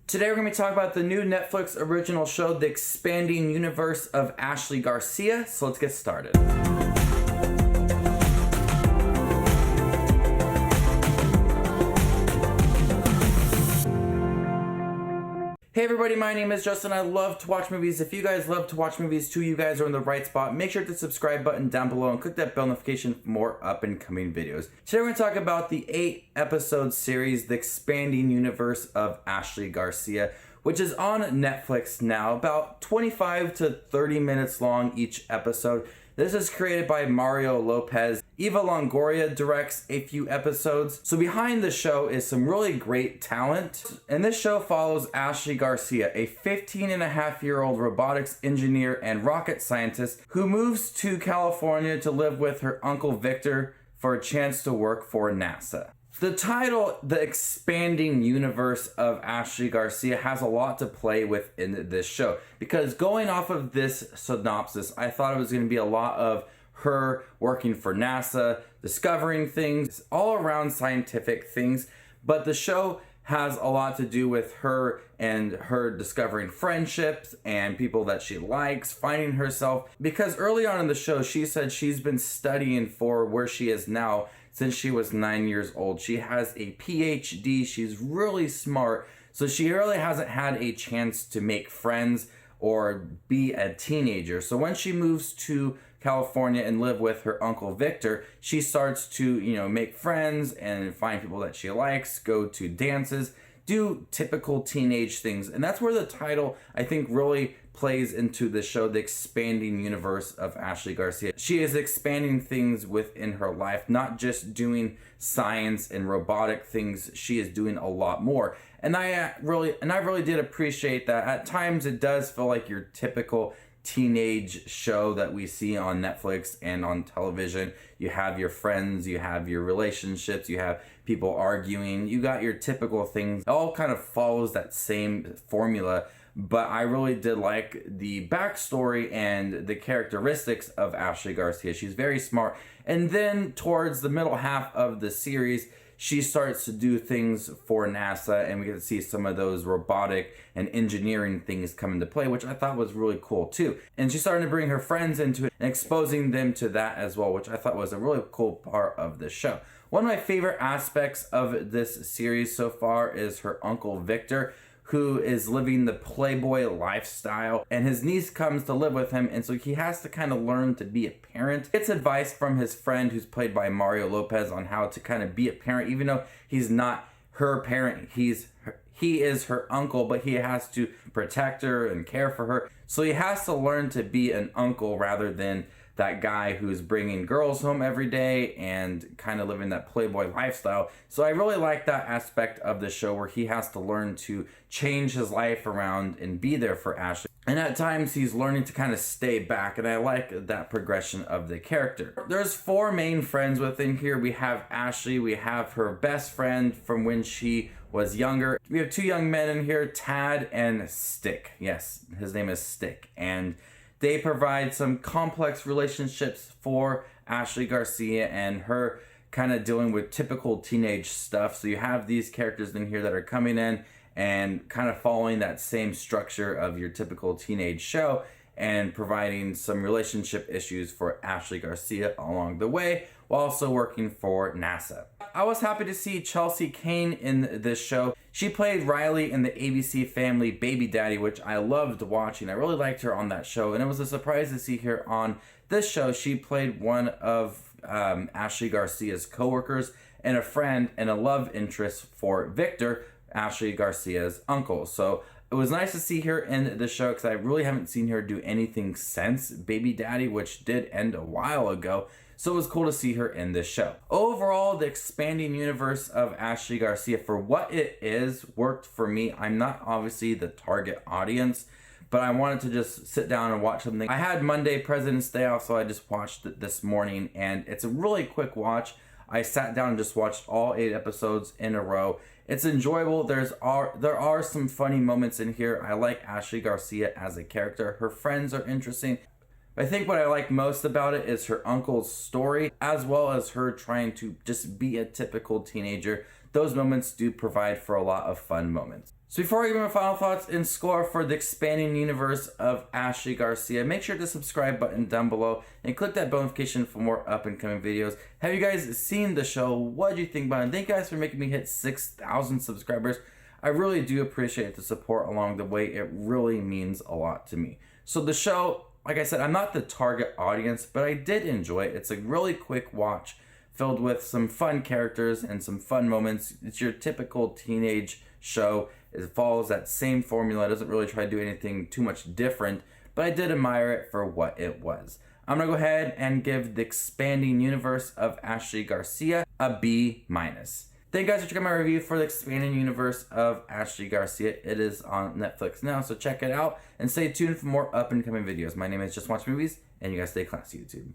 Today we're going to be talking about the new Netflix original show, The Expanding Universe of Ashley Garcia. So let's get started. Hey everybody, my name is Justin. I love to watch movies. If you guys love to watch movies too, you guys are in the right spot. Make sure to hit the subscribe button down below and click that bell notification for more up and coming videos. Today we're going to talk about the 8-episode series, The Expanding Universe of Ashley Garcia, which is on Netflix now, about 25 to 30 minutes long each episode. This is created by Mario Lopez. Eva Longoria directs a few episodes. So behind the show is some really great talent. And this show follows Ashley Garcia, a 15-and-a-half-year-old robotics engineer and rocket scientist who moves to California to live with her uncle Victor for a chance to work for NASA. The title, The Expanding Universe of Ashley Garcia, has a lot to play with in this show. Because going off of this synopsis, I thought it was going to be a lot of her working for NASA, discovering things, all around scientific things. But the show has a lot to do with her and her discovering friendships and people that she likes, finding herself. Because early on in the show, she said she's been studying for where she is now since she was 9 years old. She has a PhD, she's really smart, so she really hasn't had a chance to make friends or be a teenager. So when she moves to California and live with her uncle Victor, she starts to, make friends and find people that she likes, go to dances, do typical teenage things. And that's where the title, I think, really plays into the show, The Expanding Universe of Ashley Garcia. She is expanding things within her life, not just doing science and robotic things. She is doing a lot more. And I really did appreciate that. At times it does feel like your typical teenage show that we see on Netflix and on television. You have your friends, you have your relationships, you have people arguing, you got your typical things. It all kind of follows that same formula, but I really did like the backstory and the characteristics of Ashley Garcia. She's very smart. And then towards the middle half of the series, she starts to do things for NASA, and we get to see some of those robotic and engineering things come into play, which I thought was really cool too. And she's starting to bring her friends into it and exposing them to that as well, which I thought was a really cool part of the show. One of my favorite aspects of this series so far is her uncle Victor, who is living the playboy lifestyle, and his niece comes to live with him, and so he has to kind of learn to be a parent. Gets advice from his friend, who's played by Mario Lopez, on how to kind of be a parent, even though he's not her parent. He is her uncle, but he has to protect her and care for her. So he has to learn to be an uncle rather than that guy who's bringing girls home every day and kind of living that playboy lifestyle. So I really like that aspect of the show where he has to learn to change his life around and be there for Ashley. And at times he's learning to kind of stay back, and I like that progression of the character. There's 4 main friends within here. We have Ashley, we have her best friend from when she was younger. We have 2 young men in here, Tad and Stick. Yes, his name is Stick. And they provide some complex relationships for Ashley Garcia and her kind of dealing with typical teenage stuff. So you have these characters in here that are coming in and kind of following that same structure of your typical teenage show and providing some relationship issues for Ashley Garcia along the way, while also working for NASA. I was happy to see Chelsea Kane in this show. She played Riley in the ABC Family Baby Daddy, which I loved watching. I really liked her on that show, and it was a surprise to see her on this show. She played one of Ashley Garcia's coworkers and a friend and a love interest for Victor, Ashley Garcia's uncle. So it was nice to see her in the show because I really haven't seen her do anything since Baby Daddy, which did end a while ago. So it was cool to see her in this show. Overall, The Expanding Universe of Ashley Garcia, for what it is, worked for me. I'm not obviously the target audience, but I wanted to just sit down and watch something. I had Monday President's Day off, so I just watched it this morning, and it's a really quick watch. I sat down and just watched all 8 episodes in a row. It's enjoyable. There are some funny moments in here. I like Ashley Garcia as a character. Her friends are interesting. I think what I like most about it is her uncle's story, as well as her trying to just be a typical teenager. Those moments do provide for a lot of fun moments. So before I give my final thoughts and score for the expanding universe of Ashley Garcia, make sure to subscribe button down below and click that bell notification for more up and coming videos. Have you guys seen the show? What did you think about it? Thank you guys for making me hit 6,000 subscribers. I really do appreciate the support along the way. It really means a lot to me. So the show, like I said, I'm not the target audience, but I did enjoy it. It's a really quick watch filled with some fun characters and some fun moments. It's your typical teenage show. It follows that same formula. It doesn't really try to do anything too much different, but I did admire it for what it was. I'm gonna go ahead and give the expanding universe of Ashley Garcia a B-. Thank you guys for checking out my review for the expanding universe of Ashley Garcia. It is on Netflix now, so check it out and stay tuned for more up and coming videos. My name is Just Watch Movies, and you guys stay classy, YouTube.